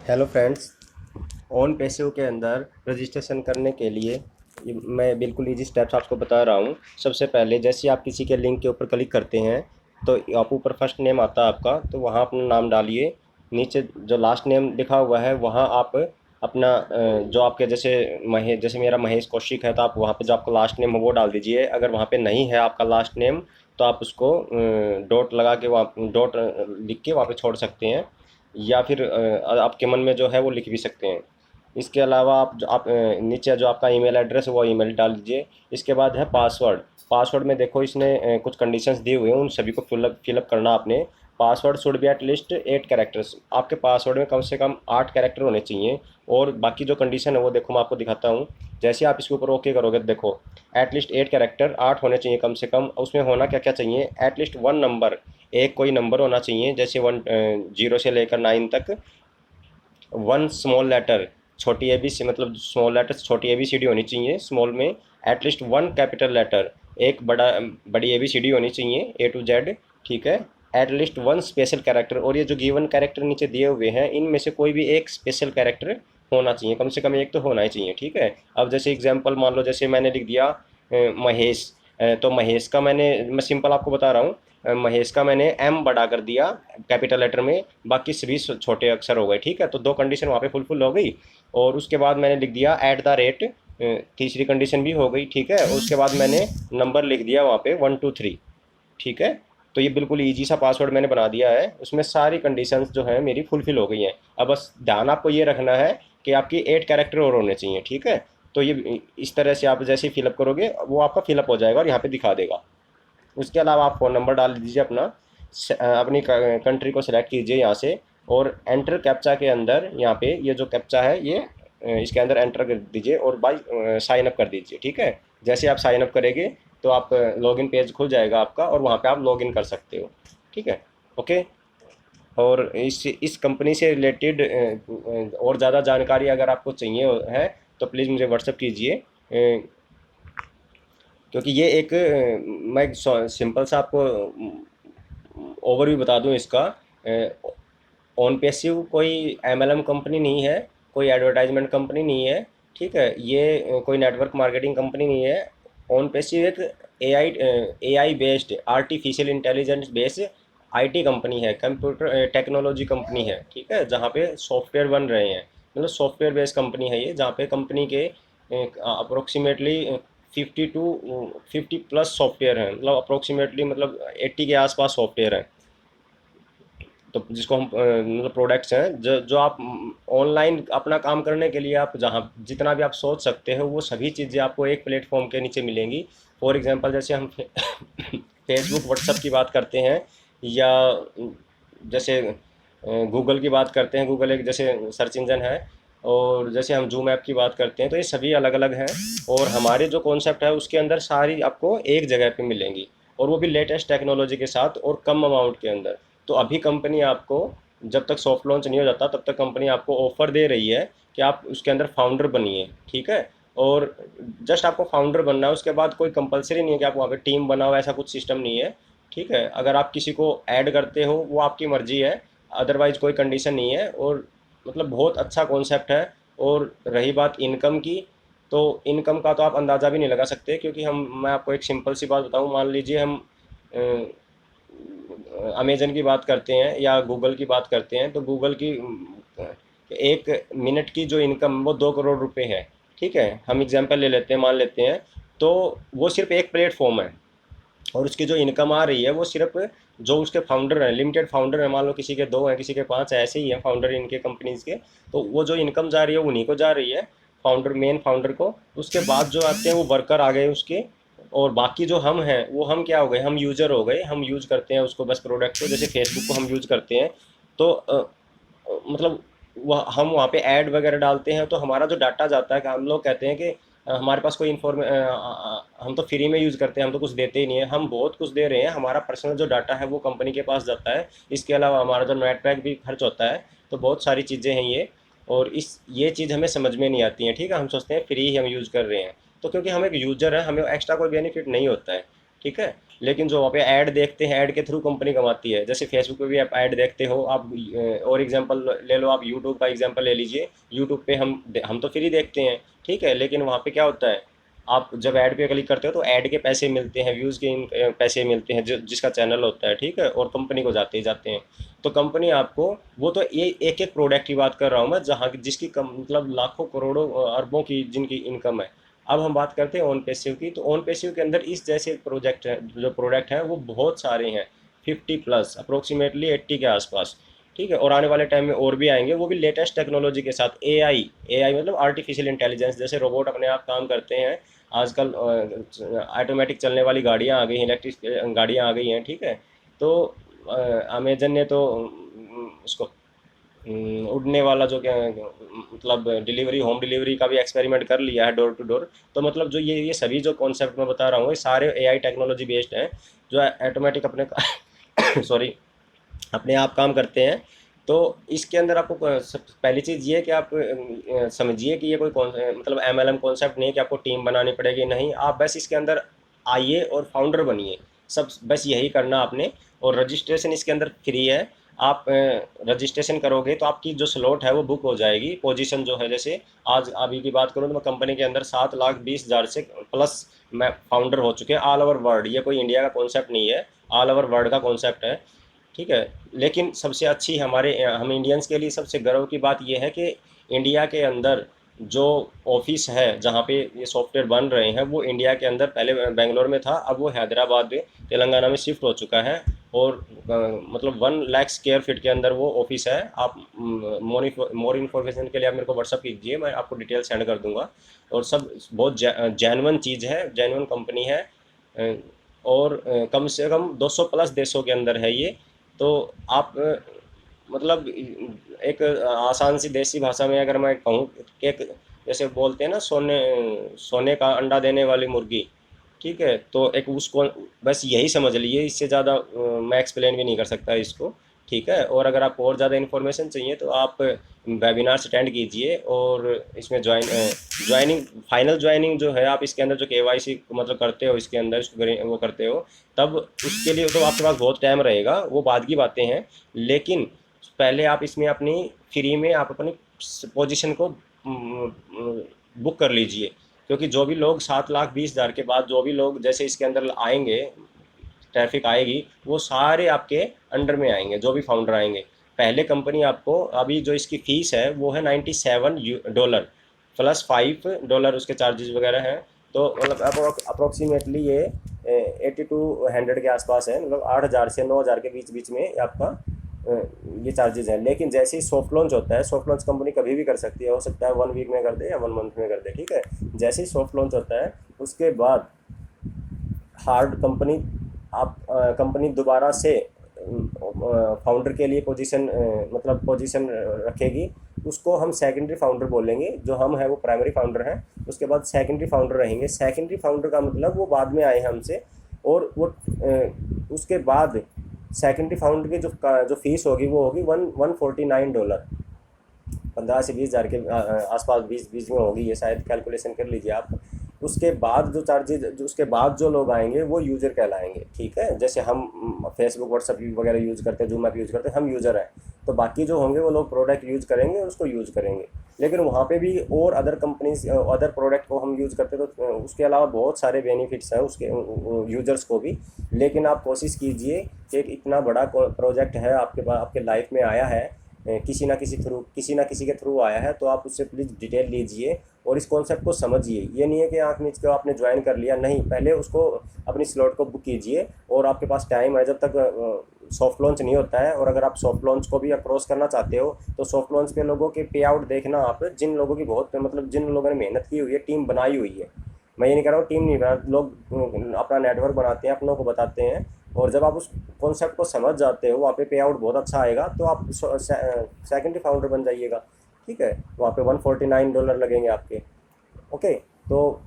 Hello friends. On passive के अंदर registration करने के लिए मैं बिल्कुल इजी स्टेप्स आपको बता रहा हूँ। सबसे पहले जैसे आप किसी के लिंक के ऊपर क्लिक करते हैं तो आप ऊपर फर्स्ट नेम आता है आपका, तो वहाँ अपना नाम डालिए। नीचे जो लास्ट नेम लिखा हुआ है वहाँ आप अपना जो आपके जैसे मेरा महेश कौशिक है, तो आप वहाँ पे जो आपका लास्ट नेम है वो डाल दीजिए। अगर वहाँ पे नहीं है आपका लास्ट नेम तो आप उसको डॉट लगा के वहाँ डॉट लिख के वहाँ पे छोड़ सकते हैं, या फिर आपके मन में जो है वो लिख भी सकते हैं। इसके अलावा नीचे जो आपका ईमेल एड्रेस है वो ईमेल डाल दीजिए। इसके बाद है पासवर्ड। पासवर्ड में देखो इसने कुछ कंडीशंस दिए हुए हैं, उन सभी को फिलअप करना आपने। Password should be at least 8 characters. आपके पासवर्ड में कम से कम 8 कैरेक्टर होने चाहिए। और बाकी जो कंडीशन है वो देखो मैं आपको दिखाता हूँ। जैसे आप इसके ऊपर ओके करोगे तो देखो एटलीस्ट 8 कैरेक्टर, 8 होने चाहिए कम से कम। उसमें होना क्या क्या चाहिए, एटलीस्ट वन नंबर, एक कोई नंबर होना चाहिए, जैसे 0 से लेकर 9 तक। वन स्मॉल लेटर, छोटी ए बी सी मतलब स्मॉल लेटर छोटी ए बी सी डी होनी चाहिए स्मॉल में। एटलीस्ट वन कैपिटल लेटर, एक बड़ी ए बी सी डी होनी चाहिए ए टू जेड। ठीक है। एटलीस्ट वन स्पेशल कैरेक्टर, और ये जो गिवन कैरेक्टर नीचे दिए हुए हैं इनमें से कोई भी एक स्पेशल कैरेक्टर होना चाहिए, कम से कम एक तो होना ही चाहिए। ठीक है। अब जैसे एग्जांपल मान लो, जैसे मैंने लिख दिया महेश, तो महेश का मैं सिंपल आपको बता रहा हूँ। महेश का मैंने एम बड़ा कर दिया कैपिटल लेटर में, बाकी सभी छोटे अक्षर हो गए। ठीक है। तो दो कंडीशन वहाँ पे फुलफिल हो गई। और उसके बाद मैंने लिख दिया एट द रेट, तीसरी कंडीशन भी हो गई। ठीक है। उसके बाद मैंने नंबर लिख दिया वहाँ पे 1 2 3। ठीक है। तो ये बिल्कुल ईजी सा पासवर्ड मैंने बना दिया है, उसमें सारी कंडीशंस जो हैं मेरी फुलफिल हो गई हैं। अब बस ध्यान आपको ये रखना है कि आपकी 8 कैरेक्टर और होने चाहिए। ठीक है। तो ये इस तरह से आप जैसे ही फिलअप करोगे वो आपका फिलअप हो जाएगा और यहाँ पे दिखा देगा। उसके अलावा आप फ़ोन नंबर डाल दीजिए अपना। अपनी कंट्री को सिलेक्ट कीजिए यहाँ से, और एंटर कैप्चा के अंदर यहाँ पे ये जो कैप्चा है ये इसके अंदर एंटर कर दीजिए और बाई साइन अप कर दीजिए। ठीक है। जैसे आप साइन अप करेंगे तो आप लॉगिन पेज खुल जाएगा आपका, और वहाँ पे आप लॉगिन कर सकते हो। ठीक है। ओके। और इस कंपनी से रिलेटेड और ज़्यादा जानकारी अगर आपको चाहिए है तो प्लीज़ मुझे व्हाट्सअप कीजिए। क्योंकि ये एक मैं एक सिंपल सा आपको ओवरव्यू बता दूं इसका। ऑन पेसिव कोई एमएलएम कंपनी नहीं है, कोई एडवर्टाइजमेंट कंपनी नहीं है। ठीक है। ये कोई नेटवर्क मार्केटिंग कंपनी नहीं है। ऑन पेसिव एक AI based, artificial intelligence based IT company है, कंप्यूटर टेक्नोलॉजी कंपनी है। ठीक है। जहाँ पे सॉफ्टवेयर बन रहे हैं, मतलब सॉफ्टवेयर बेस्ड कंपनी है ये, जहाँ पे कंपनी के अप्रोक्सीमेटली 50 प्लस सॉफ्टवेयर हैं, मतलब अप्रोक्सीमेटली मतलब 80 के आसपास सॉफ्टवेयर हैं। तो जिसको हम मतलब प्रोडक्ट्स हैं जो आप ऑनलाइन अपना काम करने के लिए आप जहाँ जितना भी आप सोच सकते हो वो सभी चीज़ें आपको एक प्लेटफॉर्म के नीचे मिलेंगी। फॉर एग्जांपल जैसे हम फेसबुक व्हाट्सएप की बात करते हैं, या जैसे गूगल की बात करते हैं, गूगल एक जैसे सर्च इंजन है। और जैसे हम जूम ऐप की बात करते हैं, तो ये सभी अलग अलग हैं। और हमारे जो कॉन्सेप्ट है उसके अंदर सारी आपको एक जगह पे मिलेंगी, और वो भी लेटेस्ट टेक्नोलॉजी के साथ और कम अमाउंट के अंदर। तो अभी कंपनी आपको, जब तक सॉफ्ट लॉन्च नहीं हो जाता तब तक कंपनी आपको ऑफर दे रही है कि आप उसके अंदर फाउंडर बनिए। ठीक है। और जस्ट आपको फाउंडर बनना है, उसके बाद कोई कंपलसरी नहीं है कि आप वहाँ पे टीम बनाओ, ऐसा कुछ सिस्टम नहीं है। ठीक है। अगर आप किसी को ऐड करते हो वो आपकी मर्ज़ी है, अदरवाइज़ कोई कंडीशन नहीं है। और मतलब बहुत अच्छा कॉन्सेप्ट है। और रही बात इनकम की, तो इनकम का तो आप अंदाज़ा भी नहीं लगा सकते, क्योंकि मैं आपको एक सिंपल सी बात बताऊं। मान लीजिए हम अमेजन की बात करते हैं या गूगल की बात करते हैं, तो गूगल की 1 मिनट की जो इनकम वो 2 करोड़ रुपए है। ठीक है। हम एग्जांपल ले लेते हैं, मान लेते हैं। तो वो सिर्फ एक प्लेटफॉर्म है, और उसकी जो इनकम आ रही है वो सिर्फ जो उसके फाउंडर हैं, लिमिटेड फाउंडर हैं, मान लो किसी के 2 हैं, किसी के 5 हैं, ऐसे ही हैं फाउंडर इनके कंपनीज के। तो वो जो इनकम जा रही है उन्हीं को जा रही है, फाउंडर, मेन फाउंडर को। उसके बाद जो आते हैं वो वर्कर आ गए उसके। और बाकी जो हम हैं वो हम क्या हो गए, हम यूज़र हो गए, हम यूज़ करते हैं उसको बस, प्रोडक्ट को। जैसे फेसबुक को हम यूज़ करते हैं, तो मतलब वह हम वहाँ पे ऐड वगैरह डालते हैं, तो हमारा जो डाटा जाता है, कि हम लोग कहते हैं कि हमारे पास कोई हम तो फ्री में यूज़ करते हैं, हम तो कुछ देते ही नहीं है। हम बहुत कुछ दे रहे हैं, हमारा पर्सनल जो डाटा है वो कंपनी के पास जाता है। इसके अलावा हमारा जो नेट पैक भी खर्च होता है। तो बहुत सारी चीज़ें हैं ये। और ये चीज़ हमें समझ में नहीं आती है। ठीक है। हम सोचते हैं फ्री ही हम यूज़ कर रहे हैं, तो क्योंकि हम एक यूज़र है, हमें एक्स्ट्रा कोई बेनिफिट नहीं होता है। ठीक है। लेकिन जो वहाँ पे ऐड देखते हैं, ऐड के थ्रू कंपनी कमाती है। जैसे फेसबुक पे भी आप ऐड देखते हो आप, और एग्जांपल ले लो, आप यूट्यूब का एग्जांपल ले लीजिए। यूट्यूब पे हम तो फ्री देखते हैं, ठीक है, लेकिन वहाँ पे क्या होता है, आप जब ऐड पे क्लिक करते हो तो ऐड के पैसे मिलते हैं, व्यूज़ के पैसे मिलते हैं, जो जिसका चैनल होता है, ठीक है, और कंपनी को जाते ही जाते हैं। तो कंपनी आपको, वो तो ये एक एक प्रोडक्ट की बात कर रहा हूँ मैं, जहाँ जिसकी मतलब लाखों करोड़ों अरबों की जिनकी इनकम है। अब हम बात करते हैं ऑन पैसिव की। तो ऑन पैसिव के अंदर इस जैसे प्रोजेक्ट है, जो प्रोडक्ट हैं वो बहुत सारे हैं, 50+ अप्रोक्सीमेटली 80 के आसपास, ठीक है, और आने वाले टाइम में और भी आएंगे, वो भी लेटेस्ट टेक्नोलॉजी के साथ। एआई, एआई मतलब आर्टिफिशियल इंटेलिजेंस, जैसे रोबोट अपने आप काम करते हैं आजकल, ऑटोमेटिक चलने वाली गाड़ियाँ आ गई हैं, इलेक्ट्रिक गाड़ियाँ आ गई हैं, ठीक है। तो अमेजन ने तो उसको उड़ने वाला जो क्या मतलब डिलीवरी, होम डिलीवरी का भी एक्सपेरिमेंट कर लिया है, डोर टू डोर। तो मतलब जो ये सभी जो कॉन्सेप्ट मैं बता रहा हूँ, ये सारे एआई टेक्नोलॉजी बेस्ड हैं, जो ऑटोमेटिक अपने सॉरी, अपने आप काम करते हैं। तो इसके अंदर आपको पहली चीज़ ये है कि आप समझिए कि ये कोई मतलब एमएलएम कॉन्सेप्ट नहीं है कि आपको टीम बनानी पड़ेगी, नहीं, आप बस इसके अंदर आइए और फाउंडर बनिए, सब बस यही करना आपने। और रजिस्ट्रेशन इसके अंदर फ्री है। आप रजिस्ट्रेशन करोगे तो आपकी जो स्लॉट है वो बुक हो जाएगी, पोजीशन जो है, जैसे आज अभी की बात करूँ तो मैं कंपनी के अंदर 7,20,000 से प्लस मैं फाउंडर हो चुके हैं ऑल ओवर वर्ल्ड। ये कोई इंडिया का कॉन्सेप्ट नहीं है, ऑल ओवर वर्ल्ड का कॉन्सेप्ट है, ठीक है। लेकिन सबसे अच्छी हमारे हम इंडियंस के लिए सबसे गर्व की बात यह है कि इंडिया के अंदर जो ऑफिस है जहाँ पे ये सॉफ्टवेयर बन रहे हैं, वो इंडिया के अंदर पहले बेंगलोर में था, अब वो हैदराबाद में, तेलंगाना में शिफ्ट हो चुका है। और मतलब 1 लाख स्क्वायर फीट के अंदर वो ऑफिस है। आप मोर इन्फॉर्मेशन के लिए आप मेरे को व्हाट्सअप कीजिए, मैं आपको डिटेल सेंड कर दूंगा। और सब बहुत जेन्युइन चीज़ है, जेन्युइन कंपनी है। अ, और कम से कम 200+ देशों के अंदर है ये। तो आप मतलब एक आसान सी देसी भाषा में अगर मैं कहूँ कि एक, जैसे बोलते हैं ना, सोने सोने का अंडा देने वाली मुर्गी, ठीक है, तो एक उसको बस यही समझ लीजिए, इससे ज़्यादा मैं एक्सप्लेन भी नहीं कर सकता इसको, ठीक है। और अगर आपको और ज़्यादा इन्फॉर्मेशन चाहिए तो आप वेबिनार अटेंड कीजिए, और इसमें ज्वाइनिंग, फाइनल ज्वाइनिंग जो है, आप इसके अंदर जो केवाईसी मतलब करते हो, इसके अंदर इसको वो करते हो, तब उसके लिए तो आपके पास बहुत टाइम रहेगा, वो बाद की बातें हैं। लेकिन पहले आप इसमें अपनी फ्री में आप अपनी पोजीशन को बुक कर लीजिए। क्योंकि जो भी लोग 7,20,000 के बाद जो भी लोग जैसे इसके अंदर आएंगे, ट्रैफिक आएगी, वो सारे आपके अंडर में आएंगे, जो भी फाउंडर आएंगे। पहले कंपनी आपको, अभी जो इसकी फ़ीस है वो है $97 प्लस $5 उसके चार्जेस वगैरह हैं। तो मतलब अप्रोक्सीमेटली ये 8200 के आसपास है, मतलब 8,000 से 9,000 के बीच बीच में आपका ये चार्जेस हैं। लेकिन जैसे ही सॉफ्ट लॉन्च होता है, सॉफ्ट लॉन्च कंपनी कभी भी कर सकती है, हो सकता है 1 वीक में कर दे या 1 मंथ में कर दे, ठीक है। जैसे ही सॉफ्ट लॉन्च होता है उसके बाद हार्ड कंपनी, आप कंपनी दोबारा से फाउंडर के लिए पोजीशन मतलब पोजीशन रखेगी। उसको हम सेकेंडरी फाउंडर बोलेंगे, जो हम है वो प्राइमरी फाउंडर हैं। उसके बाद सेकेंडरी फाउंडर रहेंगे। सेकेंडरी फाउंडर का मतलब वो बाद में आए हैं हमसे, और वो उसके बाद सेकेंडरी फाउंडर की जो फीस होगी वो होगी $149। 15 से 20 हज़ार के आसपास, 20 में होगी ये, शायद कैलकुलेशन कर लीजिए आप। उसके बाद जो चार्जेज, जो उसके बाद जो लोग आएंगे वो यूज़र कहलाएंगे, ठीक है। जैसे हम फेसबुक, व्हाट्सअप वगैरह यूज़ करते हैं, जूम ऐप यूज़ करते हैं, हम यूज़र हैं। तो बाकी जो होंगे वो लोग प्रोडक्ट यूज़ करेंगे, उसको यूज़ करेंगे। लेकिन वहाँ पे भी और अदर कंपनीज, अदर प्रोडक्ट को हम यूज़ करते हैं, तो उसके अलावा बहुत सारे बेनिफिट्स हैं उसके यूज़र्स को भी। लेकिन आप कोशिश कीजिए कि एक इतना बड़ा प्रोजेक्ट है आपके पास, आपके लाइफ में आया है, किसी ना किसी के थ्रू आया है, तो आप उससे प्लीज़ डिटेल लीजिए और इस कॉन्सेप्ट को समझिए। ये नहीं है कि आँख मीच के आपने ज्वाइन कर लिया, नहीं, पहले उसको अपनी स्लॉट को बुक कीजिए। और आपके पास टाइम है जब तक सॉफ्ट लॉन्च नहीं होता है। और अगर आप सॉफ्ट लॉन्च को भी अप्रोच करना चाहते हो तो सॉफ्ट लॉन्च पे लोगों के पे आउट देखना आप, जिन लोगों की बहुत मतलब जिन लोगों ने मेहनत की हुई है, टीम बनाई हुई है। मैं ये नहीं कह रहा हूँ टीम नहीं बना, लोग अपना नेटवर्क बनाते हैं, अपनों को बताते हैं। और जब आप उस कॉन्सेप्ट को समझ जाते हो, वहाँ पे पे आउट बहुत अच्छा आएगा, तो आप सेकेंडरी फाउंडर बन जाइएगा, ठीक है। वहाँ पे $149 लगेंगे आपके, ओके। तो